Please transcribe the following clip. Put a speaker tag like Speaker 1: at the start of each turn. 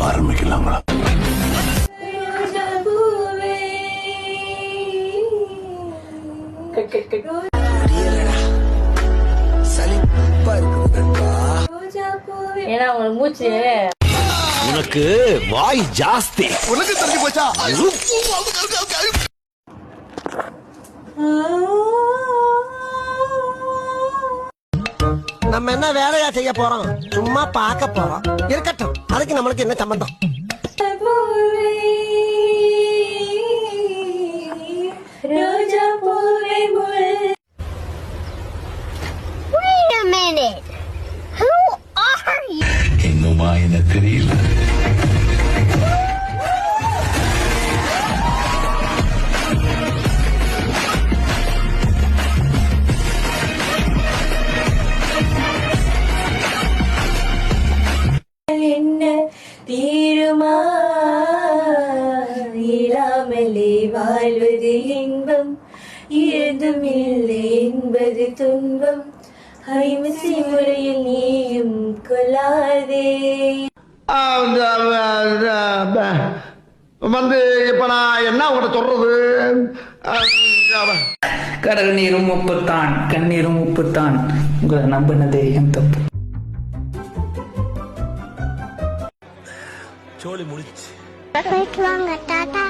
Speaker 1: ஆரம்பிக்கலாங்களா?
Speaker 2: ஏன்னா உங்களுக்கு மூச்சு
Speaker 1: உனக்கு வாய் ஜாஸ்தி. உனக்கு தெரிஞ்சு போச்சா?
Speaker 3: நம்ம என்ன வேலையா செய்ய போறோம்? சும்மா பார்க்க போறோம். இருக்கட்டும், அதுக்கு நம்மளுக்கு என்ன சம்பந்தம்?
Speaker 2: ரோஜா பூவே
Speaker 4: Wait a minute. Who are you?
Speaker 1: இன்னுமா என்ன தெரியல?
Speaker 2: என்ன தீருமா இல்லாமலே வாழ்வது இன்பம் ஏதும் இல்லை என்பது துன்பம் ஐமசி முறையில் நீயும் கொள்ளாதே.
Speaker 3: வந்து இப்ப நான் என்ன உங்கள்கிட்ட சொல்றது?
Speaker 5: கடல் நீரும் உப்புத்தான், கண்ணீரும் உப்புத்தான். உங்களை நம்பினதே என் தப்பு.
Speaker 1: சோலி முடிச்சு.
Speaker 4: Wait longer, Tata.